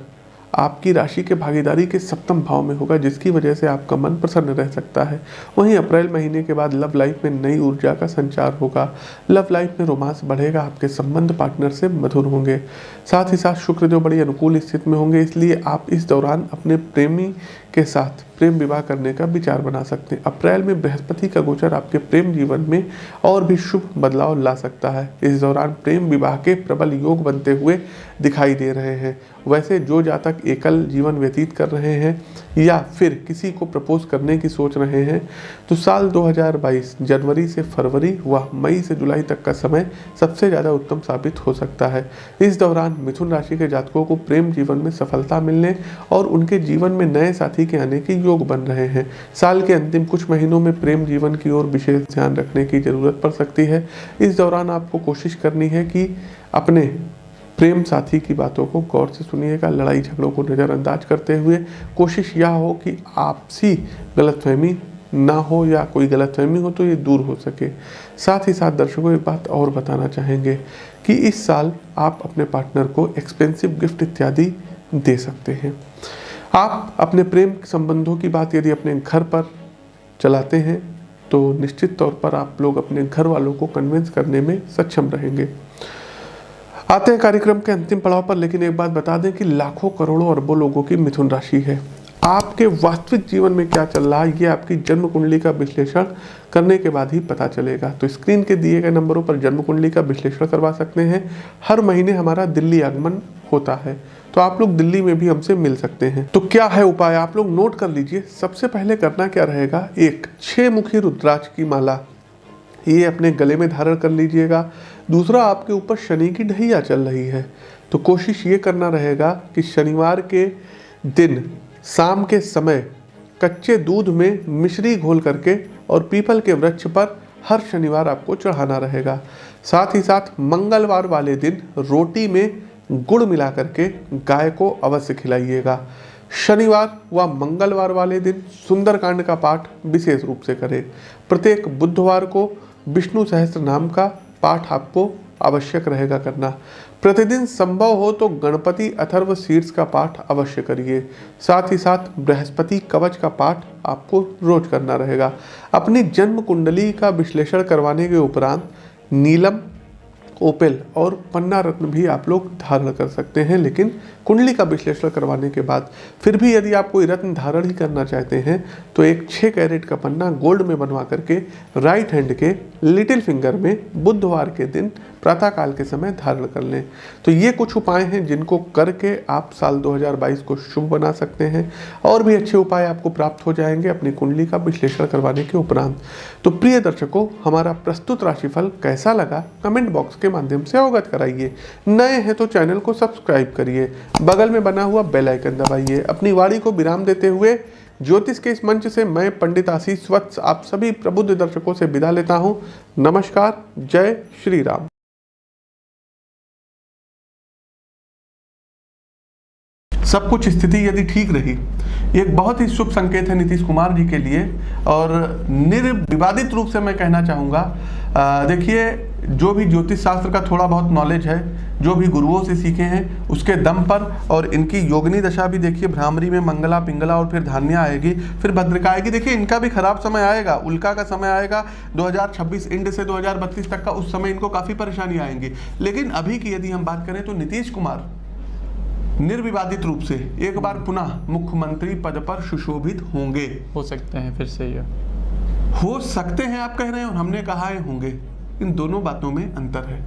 आपकी राशि के भागीदारी के सप्तम भाव में होगा, जिसकी वजह से आपका मन प्रसन्न रह सकता है। वहीं अप्रैल महीने के बाद लव लाइफ में नई ऊर्जा का संचार होगा। लव लाइफ में रोमांस बढ़ेगा, आपके संबंध पार्टनर से मधुर होंगे। साथ ही साथ शुक्रदेव बड़ी अनुकूल स्थिति में होंगे, इसलिए आप इस दौरान अपने प्रेमी के साथ प्रेम विवाह करने का विचार बना सकते हैं। अप्रैल में बृहस्पति का गोचर आपके प्रेम जीवन में और भी शुभ बदलाव ला सकता है। इस दौरान प्रेम विवाह के प्रबल योग बनते हुए दिखाई दे रहे हैं। वैसे जो जातक एकल जीवन व्यतीत कर रहे हैं या फिर किसी को प्रपोज करने की सोच रहे हैं, तो साल 2022 जनवरी से फरवरी व मई से जुलाई तक का समय सबसे ज़्यादा उत्तम साबित हो सकता है। इस दौरान मिथुन राशि के जातकों को प्रेम जीवन में सफलता मिलने और उनके जीवन में नए साथी के आने के योग बन रहे हैं। साल के अंतिम कुछ महीनों में प्रेम जीवन की ओर विशेष ध्यान रखने की जरूरत पड़ सकती है। इस दौरान आपको कोशिश करनी है कि अपने प्रेम साथी की बातों को गौर से सुनिएगा। लड़ाई झगड़ों को नज़रअंदाज करते हुए कोशिश यह हो कि आपसी गलतफहमी ना हो या कोई गलतफहमी हो तो ये दूर हो सके। साथ ही साथ दर्शकों एक बात और बताना चाहेंगे कि इस साल आप अपने पार्टनर को एक्सपेंसिव गिफ्ट इत्यादि दे सकते हैं। आप अपने प्रेम संबंधों की बात यदि अपने घर पर चलाते हैं तो निश्चित तौर पर आप लोग अपने घर वालों को कन्विंस करने में सक्षम रहेंगे। आते हैं कार्यक्रम के अंतिम पड़ाव पर, लेकिन एक बात बता दें कि लाखों करोड़ों अरबों लोगों की मिथुन राशि है। आपके वास्तविक जीवन में क्या चल रहा है ये आपकी जन्म कुंडली का विश्लेषण करने के बाद ही पता चलेगा। तो स्क्रीन के दिए गए नंबरों पर जन्म कुंडली का विश्लेषण करवा सकते हैं। हर महीने हमारा दिल्ली आगमन होता है, तो आप लोग दिल्ली में भी हमसे मिल सकते हैं। तो क्या है उपाय, आप लोग नोट कर लीजिए। सबसे पहले करना क्या रहेगा, एक 6 मुखी रुद्राक्ष की माला ये अपने गले में धारण कर लीजिएगा। दूसरा, आपके ऊपर शनि की ढैया चल रही है, तो कोशिश ये करना रहेगा कि शनिवार के दिन शाम के समय कच्चे दूध में मिश्री घोल करके और पीपल के वृक्ष पर हर शनिवार आपको चढ़ाना रहेगा। साथ ही साथ मंगलवार वाले दिन रोटी में गुड़ मिला करके गाय को अवश्य खिलाइएगा। शनिवार व मंगलवार वाले दिन सुंदरकांड का पाठ विशेष रूप से करें। प्रत्येक बुधवार को विष्णु सहस्त्र नाम का पाठ आपको आवश्यक रहेगा करना। प्रतिदिन संभव हो तो गणपति अथर्व शीर्ष का पाठ अवश्य करिए। साथ ही साथ बृहस्पति कवच का पाठ आपको रोज करना रहेगा। अपनी जन्म कुंडली का विश्लेषण करवाने के उपरांत नीलम, ओपेल और पन्ना रत्न भी आप लोग धारण कर सकते हैं, लेकिन कुंडली का विश्लेषण करवाने के बाद फिर भी यदि आप कोई रत्न धारण ही करना चाहते हैं तो एक 6 कैरेट का पन्ना गोल्ड में बनवा करके राइट हैंड के लिटिल फिंगर में बुधवार के दिन प्रातःकाल के समय धारण कर लें। तो ये कुछ उपाय हैं जिनको करके आप साल 2022 को शुभ बना सकते हैं। और भी अच्छे उपाय आपको प्राप्त हो जाएंगे अपनी कुंडली का विश्लेषण करवाने के उपरांत। तो प्रिय दर्शकों, हमारा प्रस्तुत राशिफल कैसा लगा कमेंट बॉक्स के माध्यम से अवगत कराइए। नए हैं तो चैनल को सब्सक्राइब करिए, बगल में बना हुआ बेल आइकन दबाइए। अपनी वाणी को विराम देते हुए ज्योतिष के इस मंच से मैं पंडित आशीष वत्स आप सभी प्रबुद्ध दर्शकों से विदा लेता हूं। नमस्कार, जय श्री राम। सब कुछ स्थिति यदि ठीक रही, एक बहुत ही शुभ संकेत है नीतीश कुमार जी के लिए। और निर्विवादित रूप से मैं कहना चाहूँगा, देखिए जो भी ज्योतिष शास्त्र का थोड़ा बहुत नॉलेज है, जो भी गुरुओं से सीखे हैं उसके दम पर, और इनकी योगिनी दशा भी देखिए, भ्रामरी में मंगला, पिंगला और फिर धान्या आएगी, फिर भद्रिका आएगी। देखिए इनका भी खराब समय आएगा, उल्का का समय आएगा 2026 एंड से 2032 तक का। उस समय इनको काफ़ी परेशानी आएंगी। लेकिन अभी की यदि हम बात करें तो नीतीश कुमार निर्विवादित रूप से एक बार पुनः मुख्यमंत्री पद पर सुशोभित होंगे। हो सकते हैं, फिर से ये हो सकते हैं आप कह रहे हैं और हमने कहा है होंगे। इन दोनों बातों में अंतर है।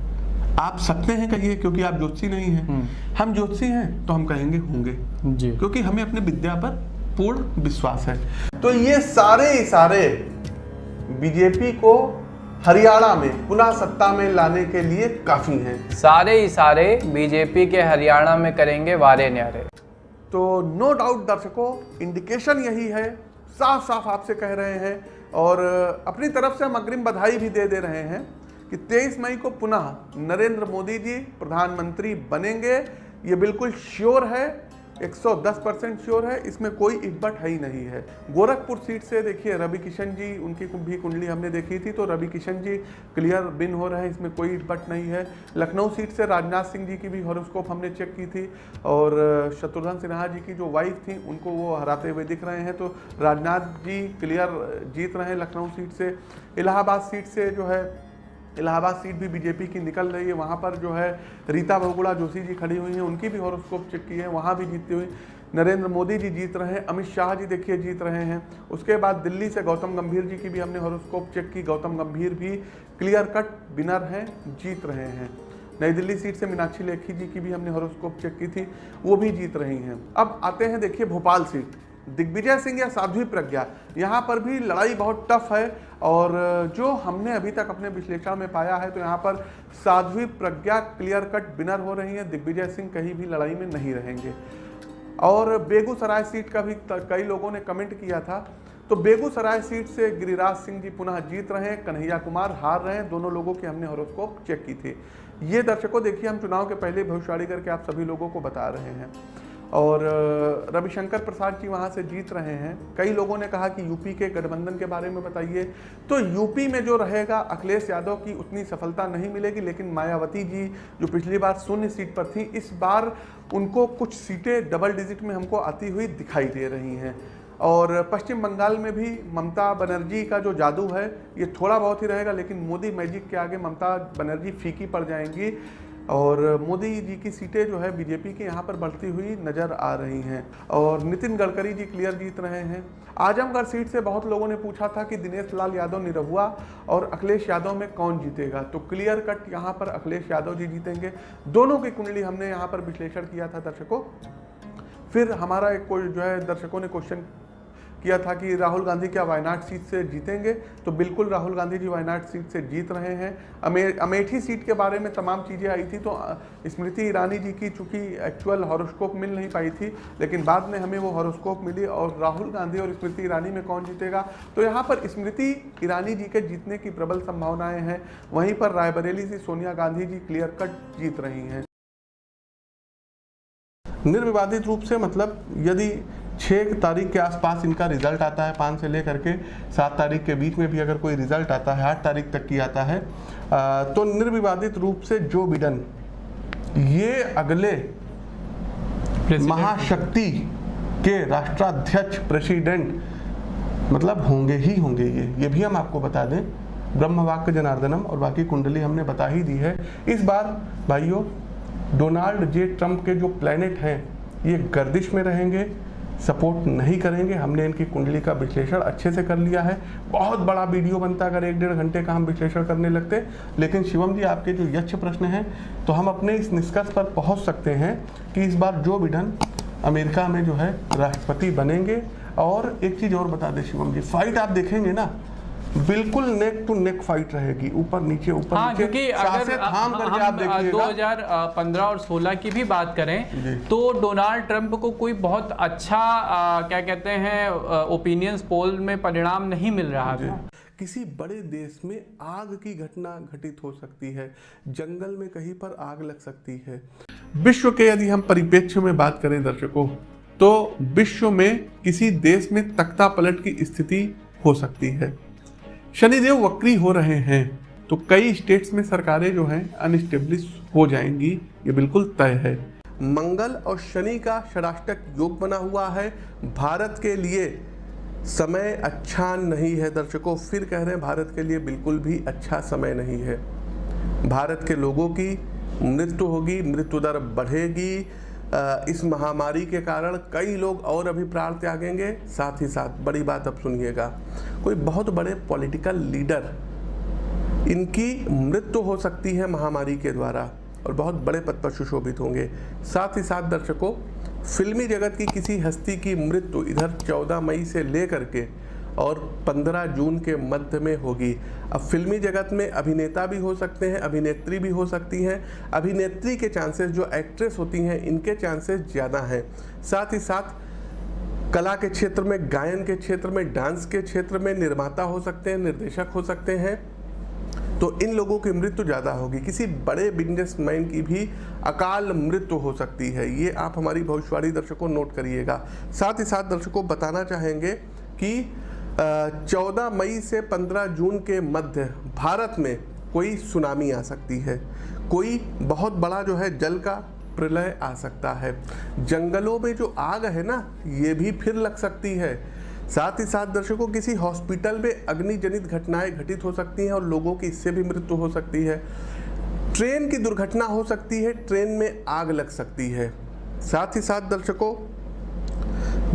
आप सकते हैं कहिए क्योंकि आप ज्योतिषी नहीं हैं, हम ज्योतिषी हैं तो हम कहेंगे होंगे जी, क्योंकि हमें अपने विद्या पर पूर्ण विश्वास है। तो ये सारे बीजेपी को हरियाणा में पुनः सत्ता में लाने के लिए काफी हैं। सारे बीजेपी के हरियाणा में करेंगे वारे न्यारे। तो नो डाउट दर्शकों, इंडिकेशन यही है, साफ साफ आपसे कह रहे हैं और अपनी तरफ से हम अग्रिम बधाई भी दे रहे हैं कि 23 मई को पुनः नरेंद्र मोदी जी प्रधानमंत्री बनेंगे। ये बिल्कुल श्योर है, 110% श्योर है, इसमें कोई इब्बट है ही नहीं है। गोरखपुर सीट से देखिए रवि किशन जी, उनकी भी कुंडली हमने देखी थी तो रवि किशन जी क्लियर विन हो रहे हैं, इसमें कोई इब्बट नहीं है। लखनऊ सीट से राजनाथ सिंह जी की भी हॉरोस्कोप हमने चेक की थी और शत्रुघ्न सिन्हा जी की जो वाइफ थी उनको वो हराते हुए दिख रहे हैं, तो राजनाथ जी क्लियर जीत रहे हैं लखनऊ सीट से। इलाहाबाद सीट से जो है, इलाहाबाद सीट भी बीजेपी की निकल रही है, वहाँ पर जो है रीता बहुगुणा जोशी जी खड़ी हुई हैं, उनकी भी हॉरोस्कोप चेक की है, वहाँ भी जीतती हुई। नरेंद्र मोदी जी जीत रहे हैं, अमित शाह जी देखिए जीत रहे हैं। उसके बाद दिल्ली से गौतम गंभीर जी की भी हमने हॉरोस्कोप चेक की, गौतम गंभीर भी क्लियर कट विनर हैं, जीत रहे हैं। नई दिल्ली सीट से मीनाक्षी लेखी जी की भी हमने हॉरोस्कोप चेक की थी, वो भी जीत रही हैं। अब आते हैं देखिए भोपाल सीट, दिग्विजय सिंह या साध्वी प्रज्ञा, यहाँ पर भी लड़ाई बहुत टफ है और जो हमने अभी तक अपने विश्लेषण में पाया है तो यहाँ पर Sadhvi Pragya clear cut winner हो रही हैं, दिग्विजय सिंह कहीं भी लड़ाई में नहीं रहेंगे। और बेगूसराय सीट का भी कई लोगों ने कमेंट किया था, तो बेगूसराय सीट से गिरिराज सिंह जी पुनः जीत रहे हैं, कन्हैया कुमार हार रहे हैं। दोनों लोगों की हमने हॉरोस्कोप चेक की थी। ये दर्शकों देखिए, हम चुनाव के पहले भविष्यवाणी करके आप सभी लोगों को बता रहे हैं। और रविशंकर प्रसाद जी वहाँ से जीत रहे हैं। कई लोगों ने कहा कि यूपी के गठबंधन के बारे में बताइए, तो यूपी में जो रहेगा अखिलेश यादव की उतनी सफलता नहीं मिलेगी, लेकिन मायावती जी जो पिछली बार 0 सीट पर थी, इस बार उनको कुछ सीटें डबल डिजिट में हमको आती हुई दिखाई दे रही हैं। और पश्चिम बंगाल में भी ममता बनर्जी का जो जादू है ये थोड़ा बहुत ही रहेगा, लेकिन मोदी मैजिक के आगे ममता बनर्जी फीकी पड़ जाएंगी और मोदी जी की सीटें जो है बीजेपी की यहाँ पर बढ़ती हुई नज़र आ रही हैं। और नितिन गडकरी जी क्लियर जीत रहे हैं। आजमगढ़ सीट से बहुत लोगों ने पूछा था कि दिनेश लाल यादव निरहुआ और अखिलेश यादव में कौन जीतेगा, तो क्लियर कट यहाँ पर अखिलेश यादव जी जीतेंगे। दोनों की कुंडली हमने यहाँ पर विश्लेषण किया था दर्शकों। फिर हमारा एक कोई जो है दर्शकों ने क्वेश्चन किया था कि राहुल गांधी क्या वायनाड सीट से जीतेंगे, तो बिल्कुल राहुल गांधी जी वायनाड सीट से जीत रहे हैं। अमेठी सीट के बारे में तमाम चीज़ें आई थी, तो स्मृति ईरानी जी की चूँकि एक्चुअल हॉरोस्कोप मिल नहीं पाई थी, लेकिन बाद में हमें वो हॉरोस्कोप मिली। और राहुल गांधी और स्मृति ईरानी में कौन जीतेगा, तो यहाँ पर स्मृति ईरानी जी के जीतने की प्रबल संभावनाएँ हैं। वहीं पर रायबरेली से सोनिया गांधी जी क्लियर कट जीत रही हैं। निर्विवादित रूप से, मतलब यदि 6 तारीख के आसपास इनका रिजल्ट आता है, 5 से लेकर के 7 तारीख के बीच में भी अगर कोई रिजल्ट आता है, 8 तारीख तक की आता है, तो निर्विवादित रूप से जो बिडेन ये अगले महाशक्ति के राष्ट्राध्यक्ष प्रेसिडेंट मतलब होंगे ही होंगे। ये भी हम आपको बता दें, ब्रह्मवाक्य जनार्दनम और बाकी कुंडली हमने बता ही दी है। इस बार भाइयों डोनाल्ड जे ट्रंप के जो प्लैनेट हैं ये गर्दिश में रहेंगे, सपोर्ट नहीं करेंगे। हमने इनकी कुंडली का विश्लेषण अच्छे से कर लिया है, बहुत बड़ा वीडियो बनता अगर 1-1.5 घंटे का हम विश्लेषण करने लगते। लेकिन शिवम जी आपके जो यक्ष प्रश्न हैं तो हम अपने इस निष्कर्ष पर पहुंच सकते हैं कि इस बार जो बिडेन अमेरिका में जो है राष्ट्रपति बनेंगे। और एक चीज़ और बता दें शिवम जी, फाइट आप देखेंगे ना बिल्कुल नेक टू नेक फाइट रहेगी, ऊपर नीचे ऊपर नीचे, क्योंकि अगर थाम करके आप देखिएगा 2015 और 16 की भी बात करें तो डोनाल्ड ट्रंप को कोई बहुत अच्छा क्या कहते हैं ओपिनियंस पोल में परिणाम नहीं मिल रहा था। किसी बड़े देश में आग की घटना घटित हो सकती है, जंगल में कहीं पर आग लग सकती है। विश्व के यदि हम परिप्रेक्ष्य में बात करें दर्शकों तो विश्व में किसी देश में तख्ता पलट की स्थिति हो सकती है। शनिदेव वक्री हो रहे हैं तो कई स्टेट्स में सरकारें जो हैं अनस्टेब्लिश हो जाएंगी, ये बिल्कुल तय है। मंगल और शनि का षडाष्टक योग बना हुआ है, भारत के लिए समय अच्छा नहीं है दर्शकों। फिर कह रहे हैं भारत के लिए बिल्कुल भी अच्छा समय नहीं है। भारत के लोगों की मृत्यु होगी, मृत्यु दर बढ़ेगी। इस महामारी के कारण कई लोग और अभी प्राण त्यागेंगे। साथ ही साथ बड़ी बात अब सुनिएगा, कोई बहुत बड़े पॉलिटिकल लीडर इनकी मृत्यु हो सकती है महामारी के द्वारा और बहुत बड़े पद पर सुशोभित होंगे। साथ ही साथ दर्शकों फिल्मी जगत की किसी हस्ती की मृत्यु इधर 14 मई से लेकर के और 15 जून के मध्य में होगी। अब फिल्मी जगत में अभिनेता भी हो सकते हैं, अभिनेत्री भी हो सकती हैं। अभिनेत्री के चांसेस जो एक्ट्रेस होती हैं इनके चांसेस ज़्यादा हैं। साथ ही साथ कला के क्षेत्र में, गायन के क्षेत्र में, डांस के क्षेत्र में निर्माता हो सकते हैं, निर्देशक हो सकते हैं, तो इन लोगों की मृत्यु ज़्यादा होगी। किसी बड़े बिजनेसमैन की भी अकाल मृत्यु हो सकती है, ये आप हमारी भविष्यवाणी दर्शकों नोट करिएगा। साथ ही साथ दर्शकों बताना चाहेंगे कि 14 मई से 15 जून के मध्य भारत में कोई सुनामी आ सकती है, कोई बहुत बड़ा जो है जल का प्रलय आ सकता है। जंगलों में जो आग है ना ये भी फिर लग सकती है। साथ ही साथ दर्शकों किसी हॉस्पिटल में अग्निजनित घटनाएं घटित हो सकती हैं और लोगों की इससे भी मृत्यु हो सकती है। ट्रेन की दुर्घटना हो सकती है, ट्रेन में आग लग सकती है। साथ ही साथ दर्शकों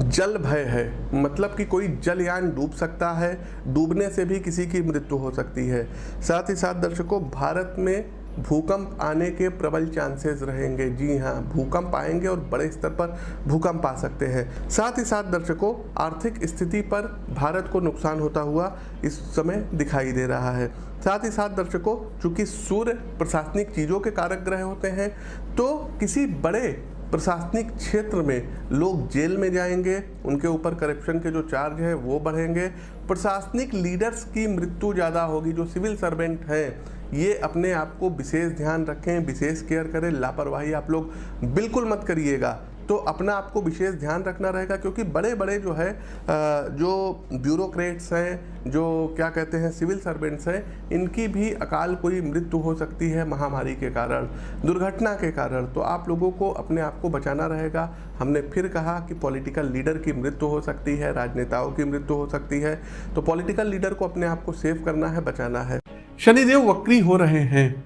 जल भय है, मतलब कि कोई जलयान डूब सकता है, डूबने से भी किसी की मृत्यु हो सकती है। साथ ही साथ दर्शकों भारत में भूकंप आने के प्रबल चांसेस रहेंगे। जी हाँ, भूकंप आएंगे और बड़े स्तर पर भूकंप आ सकते हैं। साथ ही साथ दर्शकों आर्थिक स्थिति पर भारत को नुकसान होता हुआ इस समय दिखाई दे रहा है। साथ ही साथ दर्शकों चूंकि सूर्य प्रशासनिक चीज़ों के कारक ग्रह होते हैं तो किसी बड़े प्रशासनिक क्षेत्र में लोग जेल में जाएंगे, उनके ऊपर करप्शन के जो चार्ज है वो बढ़ेंगे। प्रशासनिक लीडर्स की मृत्यु ज़्यादा होगी। जो सिविल सर्वेंट हैं ये अपने आप को विशेष ध्यान रखें, विशेष केयर करें, लापरवाही आप लोग बिल्कुल मत करिएगा। तो अपना आपको विशेष ध्यान रखना रहेगा क्योंकि बड़े बड़े जो है जो ब्यूरोक्रेट्स हैं, जो क्या कहते हैं सिविल सर्वेंट्स हैं, इनकी भी अकाल कोई मृत्यु हो सकती है महामारी के कारण, दुर्घटना के कारण। तो आप लोगों को अपने आप को बचाना रहेगा। हमने फिर कहा कि पॉलिटिकल लीडर की मृत्यु हो सकती है, राजनेताओं की मृत्यु हो सकती है, तो पॉलिटिकल लीडर को अपने आप को सेव करना है, बचाना है। शनिदेव वक्री हो रहे हैं,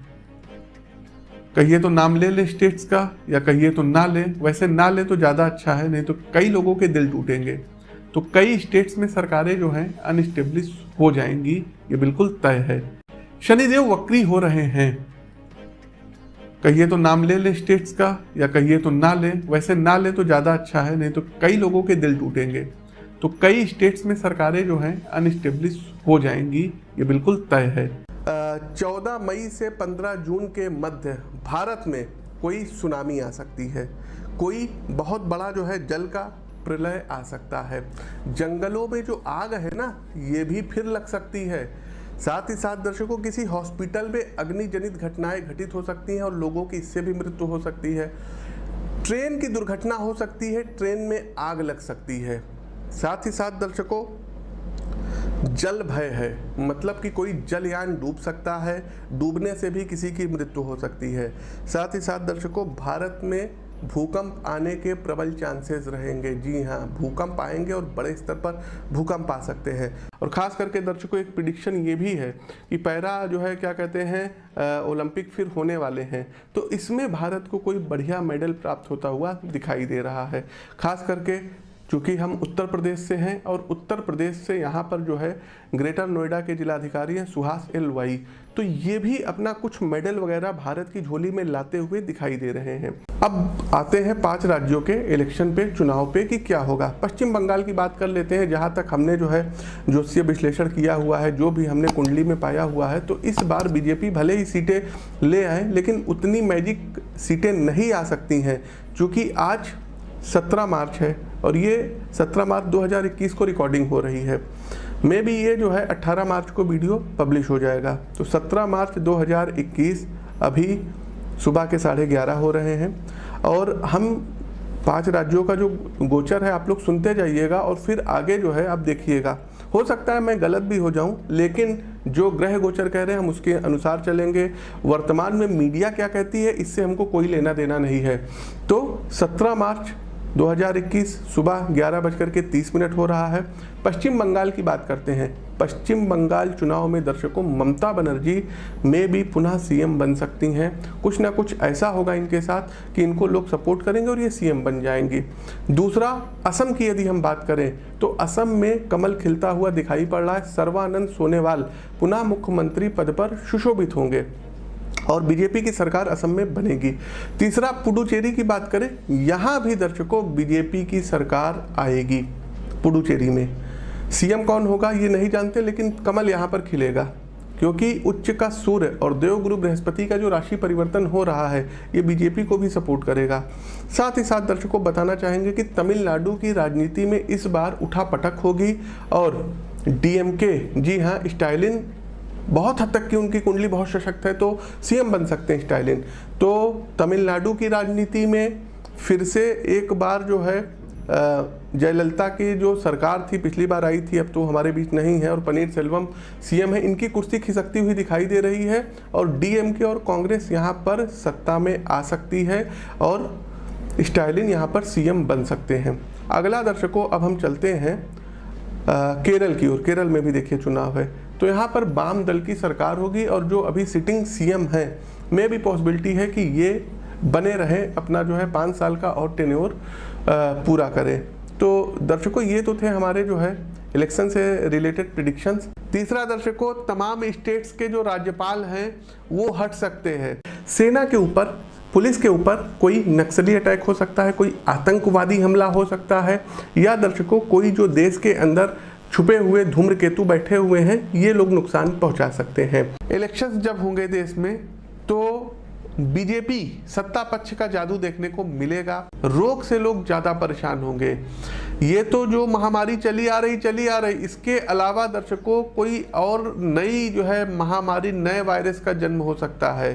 कहिए तो नाम ले स्टेट्स का या कहिए तो ना ले। वैसे ना ले तो ज़्यादा अच्छा है, नहीं तो कई लोगों के दिल टूटेंगे। तो कई स्टेट्स में सरकारें जो हैं अनस्टेब्लिश हो जाएंगी, ये बिल्कुल तय है। शनिदेव वक्री हो रहे हैं, कहिए तो नाम ले स्टेट्स का या कहिए तो ना ले। वैसे ना ले तो ज़्यादा अच्छा है, नहीं तो कई लोगों के दिल टूटेंगे। तो कई स्टेट्स में सरकारें जो हैं अनस्टेब्लिश हो जाएंगी, ये बिल्कुल तय है। 14 मई से 15 जून के मध्य भारत में कोई सुनामी आ सकती है, कोई बहुत बड़ा जो है जल का प्रलय आ सकता है। जंगलों में जो आग है ना ये भी फिर लग सकती है। साथ ही साथ दर्शकों किसी हॉस्पिटल में अग्निजनित घटनाएं घटित हो सकती हैं और लोगों की इससे भी मृत्यु हो सकती है। ट्रेन की दुर्घटना हो सकती है, ट्रेन में आग लग सकती है। साथ ही साथ दर्शकों, जल भय है, मतलब कि कोई जलयान डूब सकता है, डूबने से भी किसी की मृत्यु हो सकती है। साथ ही साथ दर्शकों, भारत में भूकंप आने के प्रबल चांसेस रहेंगे। जी हाँ, भूकंप आएंगे और बड़े स्तर पर भूकंप आ सकते हैं। और ख़ास करके दर्शकों, एक प्रिडिक्शन ये भी है कि पैरा जो है क्या कहते हैं, ओलंपिक फिर होने वाले हैं, तो इसमें भारत को कोई बढ़िया मेडल प्राप्त होता हुआ दिखाई दे रहा है। खास करके चूँकि हम उत्तर प्रदेश से हैं और उत्तर प्रदेश से यहाँ पर जो है ग्रेटर नोएडा के जिलाधिकारी हैं सुहास एल वाई, तो ये भी अपना कुछ मेडल वगैरह भारत की झोली में लाते हुए दिखाई दे रहे हैं। अब आते हैं 5 राज्यों के इलेक्शन पे, चुनाव पे कि क्या होगा। पश्चिम बंगाल की बात कर लेते हैं, जहाँ तक हमने जो है ज्योतिषीय विश्लेषण किया हुआ है, जो भी हमने कुंडली में पाया हुआ है, तो इस बार बीजेपी भले ही सीटें ले आए, लेकिन उतनी मैजिक सीटें नहीं आ सकती हैं, क्योंकि आज 17 मार्च है और ये 17 मार्च 2021 को रिकॉर्डिंग हो रही है। मे भी ये जो है 18 मार्च को वीडियो पब्लिश हो जाएगा। तो 17 मार्च 2021 अभी सुबह के 11:30 हो रहे हैं और हम 5 राज्यों का जो गोचर है आप लोग सुनते जाइएगा और फिर आगे जो है आप देखिएगा। हो सकता है मैं गलत भी हो जाऊं, लेकिन जो ग्रह गोचर कह रहे हैं हम उसके अनुसार चलेंगे। वर्तमान में मीडिया क्या कहती है इससे हमको कोई लेना देना नहीं है। तो 17 मार्च 2021 सुबह 11:30 हो रहा है। पश्चिम बंगाल की बात करते हैं। पश्चिम बंगाल चुनाव में दर्शकों, ममता बनर्जी में भी पुनः सीएम बन सकती हैं। कुछ ना कुछ ऐसा होगा इनके साथ कि इनको लोग सपोर्ट करेंगे और ये सीएम बन जाएंगी। दूसरा, असम की यदि हम बात करें तो असम में कमल खिलता हुआ दिखाई पड़ रहा है। सर्बानंद सोनोवाल पुनः मुख्यमंत्री पद पर सुशोभित होंगे और बीजेपी की सरकार असम में बनेगी। तीसरा, पुडुचेरी की बात करें, यहाँ भी दर्शकों बीजेपी की सरकार आएगी। पुडुचेरी में सीएम कौन होगा ये नहीं जानते, लेकिन कमल यहाँ पर खिलेगा, क्योंकि उच्च का सूर्य और देवगुरु बृहस्पति का जो राशि परिवर्तन हो रहा है ये बीजेपी को भी सपोर्ट करेगा। साथ ही साथ दर्शकों बताना चाहेंगे कि तमिलनाडु की राजनीति में इस बार उठापटक होगी और डीएमके, जी हाँ, स्टालिन बहुत हद तक की उनकी कुंडली बहुत सशक्त है, तो सीएम बन सकते हैं स्टालिन। तो तमिलनाडु की राजनीति में फिर से एक बार जो है जयललिता की जो सरकार थी, पिछली बार आई थी, अब तो हमारे बीच नहीं है, और पनीर सेल्वम सीएम है, इनकी कुर्सी खिसकती हुई दिखाई दे रही है और डीएमके और कांग्रेस यहाँ पर सत्ता में आ सकती है और स्टालिन यहाँ पर सीएम बन सकते हैं। अगला दर्शकों, अब हम चलते हैं केरल की ओर। केरल में भी देखिए चुनाव है, तो यहाँ पर वाम दल की सरकार होगी और जो अभी सिटिंग सीएम है में भी पॉसिबिलिटी है कि ये बने रहे, अपना जो है 5 साल का और टेन्योर पूरा करें। तो दर्शकों, ये तो थे हमारे जो है इलेक्शन से रिलेटेड प्रिडिक्शंस। तीसरा दर्शकों, तमाम स्टेट्स के जो राज्यपाल हैं वो हट सकते हैं। सेना के ऊपर, पुलिस के ऊपर कोई नक्सली अटैक हो सकता है, कोई आतंकवादी हमला हो सकता है, या दर्शकों कोई जो देश के अंदर छुपे हुए धूम्रकेतु बैठे हुए हैं ये लोग नुकसान पहुंचा सकते हैं। इलेक्शंस जब होंगे देश में तो बीजेपी सत्ता पक्ष का जादू देखने को मिलेगा। रोग से लोग ज्यादा परेशान होंगे। ये तो जो महामारी चली आ रही, इसके अलावा दर्शकों कोई और नई जो है महामारी, नए वायरस का जन्म हो सकता है।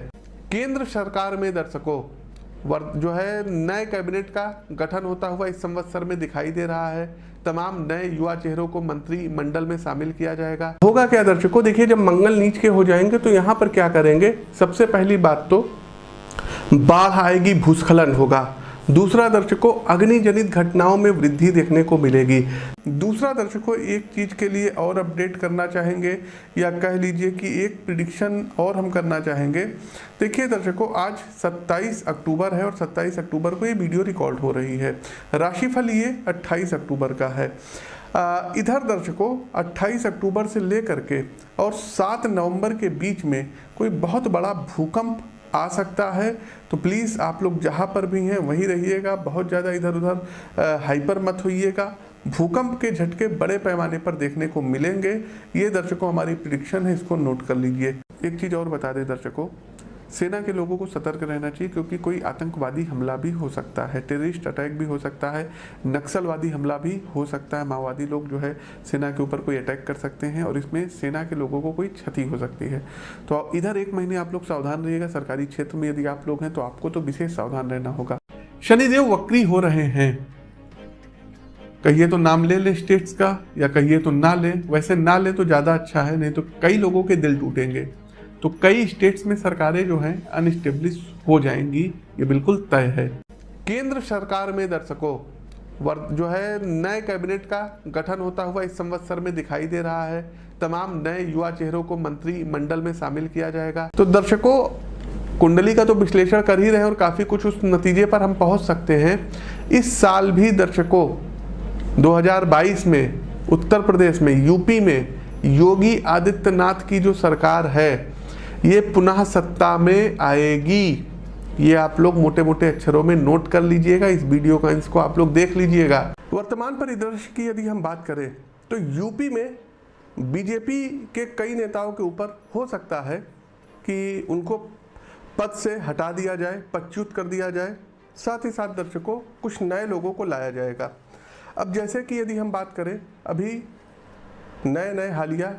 केंद्र सरकार में दर्शकों जो है नए कैबिनेट का गठन होता हुआ इस संवत्सर में दिखाई दे रहा है। तमाम नए युवा चेहरों को मंत्रिमंडल में शामिल किया जाएगा। होगा क्या दर्शकों, देखिए जब मंगल नीच के हो जाएंगे तो यहाँ पर क्या करेंगे, सबसे पहली बात तो बाढ़ आएगी, भूस्खलन होगा। दूसरा दर्शकों, अग्निजनित घटनाओं में वृद्धि देखने को मिलेगी। दूसरा दर्शकों, एक चीज के लिए और अपडेट करना चाहेंगे, या कह लीजिए कि एक प्रिडिक्शन और हम करना चाहेंगे। देखिए दर्शकों, आज 27 अक्टूबर है और 27 अक्टूबर को ये वीडियो रिकॉर्ड हो रही है। राशिफल ये 28 अक्टूबर का है। इधर दर्शकों 28 अक्टूबर से लेकर के और 7 नवंबर के बीच में कोई बहुत बड़ा भूकंप आ सकता है। तो प्लीज़ आप लोग जहाँ पर भी हैं वहीं रहिएगा, बहुत ज़्यादा इधर उधर हाइपर मत होइएगा। भूकंप के झटके बड़े पैमाने पर देखने को मिलेंगे। ये दर्शकों हमारी प्रिडिक्शन है, इसको नोट कर लीजिए। एक चीज़ और बता दें दर्शकों, सेना के लोगों को सतर्क रहना चाहिए, क्योंकि कोई आतंकवादी हमला भी हो सकता है, टेररिस्ट अटैक भी हो सकता है, नक्सलवादी हमला भी हो सकता है। माओवादी लोग जो है सेना के ऊपर कोई अटैक कर सकते हैं और इसमें सेना के लोगों को कोई क्षति हो सकती है। तो इधर 1 महीने आप लोग सावधान रहिएगा। सरकारी क्षेत्र में यदि आप लोग हैं तो आपको तो विशेष सावधान रहना होगा। शनिदेव वक्री हो रहे हैं। कहिए तो नाम ले ले स्टेट्स का, या कहिए तो ना ले। वैसे ना ले तो ज़्यादा अच्छा है, नहीं तो कई लोगों के दिल टूटेंगे। तो कई स्टेट्स में सरकारें जो हैं अनस्टेब्लिश हो जाएंगी, ये बिल्कुल तय है। केंद्र सरकार में दर्शकों जो है नए कैबिनेट का गठन होता हुआ इस संवत्सर में दिखाई दे रहा है। तमाम नए युवा चेहरों को मंत्रिमंडल में शामिल किया जाएगा। तो दर्शकों कुंडली का तो विश्लेषण कर ही रहे हैं और काफ़ी कुछ उस नतीजे पर हम पहुंच सकते हैं। इस साल भी दर्शकों 2022 में उत्तर प्रदेश में, यूपी में योगी आदित्यनाथ की जो सरकार है ये पुनः सत्ता में आएगी। ये आप लोग मोटे मोटे अक्षरों में नोट कर लीजिएगा। इस वीडियो का इसको आप लोग देख लीजिएगा। वर्तमान परिदृश्य की यदि हम बात करें तो यूपी में बीजेपी के कई नेताओं के ऊपर हो सकता है कि उनको पद से हटा दिया जाए, पदच्युत कर दिया जाए। साथ ही साथ दर्शकों कुछ नए लोगों को लाया जाएगा। अब जैसे कि यदि हम बात करें, अभी नए हालिया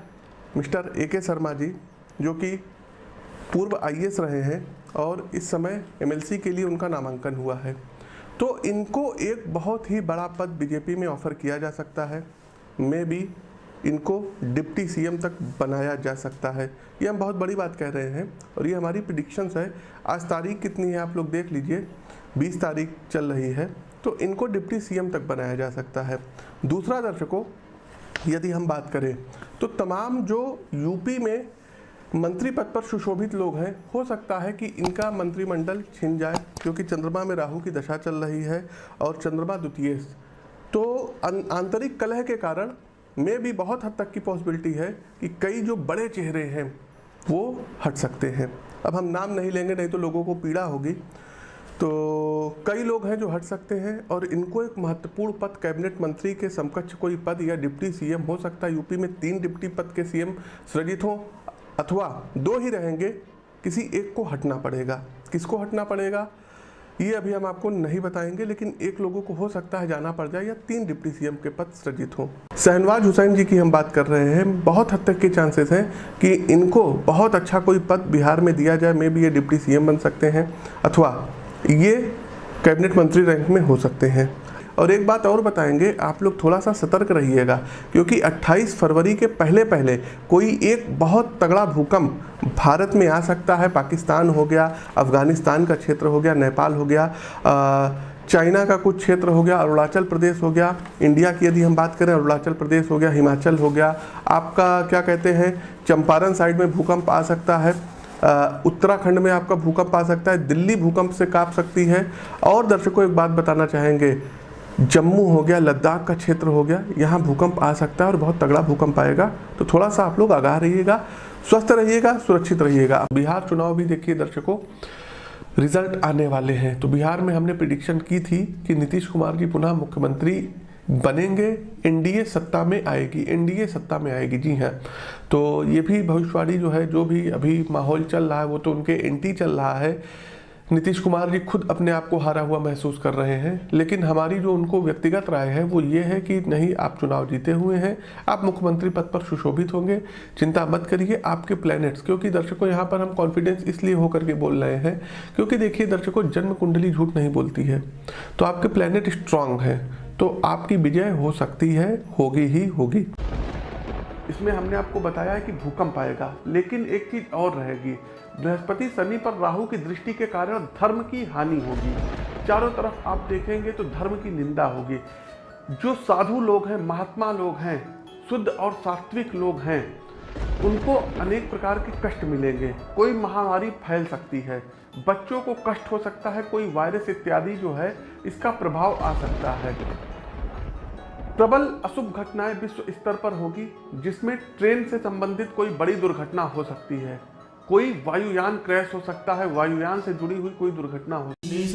मिस्टर AK शर्मा जी जो कि पूर्व IAS रहे हैं और इस समय MLC के लिए उनका नामांकन हुआ है, तो इनको एक बहुत ही बड़ा पद बीजेपी में ऑफर किया जा सकता है। मे बी इनको डिप्टी CM तक बनाया जा सकता है। ये हम बहुत बड़ी बात कह रहे हैं और ये हमारी प्रिडिक्शंस है। आज तारीख कितनी है आप लोग देख लीजिए, 20 तारीख चल रही है। तो इनको डिप्टी CM तक बनाया जा सकता है। दूसरा दर्शकों यदि हम बात करें तो तमाम जो यूपी में मंत्री पद पर सुशोभित लोग हैं, हो सकता है कि इनका मंत्रिमंडल छिन जाए, क्योंकि चंद्रमा में राहु की दशा चल रही है और चंद्रमा द्वितीय। तो आंतरिक कलह के कारण में भी बहुत हद तक की पॉसिबिलिटी है कि कई जो बड़े चेहरे हैं वो हट सकते हैं। अब हम नाम नहीं लेंगे, नहीं तो लोगों को पीड़ा होगी। तो कई लोग हैं जो हट सकते हैं और इनको एक महत्वपूर्ण पद, कैबिनेट मंत्री के समकक्ष कोई पद या डिप्टी CM हो सकता है। यूपी में 3 डिप्टी पद के CM सृजित हों अथवा 2 ही रहेंगे, किसी एक को हटना पड़ेगा। किसको हटना पड़ेगा ये अभी हम आपको नहीं बताएंगे, लेकिन एक लोगों को हो सकता है जाना पड़ जाए या 3 डिप्टी CM के पद सृजित हों। शहनवाज हुसैन जी की हम बात कर रहे हैं। बहुत हद तक के चांसेस हैं कि इनको बहुत अच्छा कोई पद बिहार में दिया जाए। मे बी ये डिप्टी CM बन सकते हैं अथवा ये कैबिनेट मंत्री रैंक में हो सकते हैं। और एक बात और बताएंगे, आप लोग थोड़ा सा सतर्क रहिएगा, क्योंकि 28 फरवरी के पहले कोई एक बहुत तगड़ा भूकंप भारत में आ सकता है। पाकिस्तान हो गया, अफ़गानिस्तान का क्षेत्र हो गया, नेपाल हो गया, चाइना का कुछ क्षेत्र हो गया, अरुणाचल प्रदेश हो गया। इंडिया की यदि हम बात करें, अरुणाचल प्रदेश हो गया, हिमाचल हो गया, आपका क्या कहते हैं चंपारण साइड में भूकंप आ सकता है, उत्तराखंड में आपका भूकंप आ सकता है, दिल्ली भूकंप से कांप सकती है। और दर्शकों एक बात बताना चाहेंगे, जम्मू हो गया, लद्दाख का क्षेत्र हो गया, यहाँ भूकंप आ सकता है और बहुत तगड़ा भूकंप आएगा। तो थोड़ा सा आप लोग आगाह रहिएगा, स्वस्थ रहिएगा, सुरक्षित रहिएगा। बिहार चुनाव भी देखिए दर्शकों, रिजल्ट आने वाले हैं। तो बिहार में हमने प्रिडिक्शन की थी कि नीतीश कुमार जी पुनः मुख्यमंत्री बनेंगे, NDA सत्ता में आएगी, NDA सत्ता में आएगी। जी हाँ, तो ये भी भविष्यवाणी जो है, जो भी अभी माहौल चल रहा है वो तो उनके एंटी चल रहा है। नीतीश कुमार जी खुद अपने आप को हारा हुआ महसूस कर रहे हैं, लेकिन हमारी जो उनको व्यक्तिगत राय है वो ये है कि नहीं, आप चुनाव जीते हुए हैं, आप मुख्यमंत्री पद पर सुशोभित होंगे, चिंता मत करिए। आपके प्लैनेट्स, क्योंकि दर्शकों यहाँ पर हम कॉन्फिडेंस इसलिए होकर के बोल रहे हैं क्योंकि देखिए दर्शकों, जन्म कुंडली झूठ नहीं बोलती है। तो आपके प्लैनेट स्ट्रांग हैं, तो आपकी विजय हो सकती है, होगी ही होगी। इसमें हमने आपको बताया है कि भूकंप आएगा, लेकिन एक चीज और रहेगी, बृहस्पति शनि पर राहु की दृष्टि के कारण धर्म की हानि होगी। चारों तरफ आप देखेंगे तो धर्म की निंदा होगी। जो साधु लोग हैं, महात्मा लोग हैं, शुद्ध और सात्विक लोग हैं, उनको अनेक प्रकार के कष्ट मिलेंगे। कोई महामारी फैल सकती है, बच्चों को कष्ट हो सकता है, कोई वायरस इत्यादि जो है इसका प्रभाव आ सकता है। प्रबल अशुभ घटनाएं विश्व स्तर पर होगी, जिसमें ट्रेन से संबंधित कोई बड़ी दुर्घटना हो सकती है, कोई वायुयान क्रैश हो सकता है, वायुयान से जुड़ी हुई कोई दुर्घटना हो सकती है।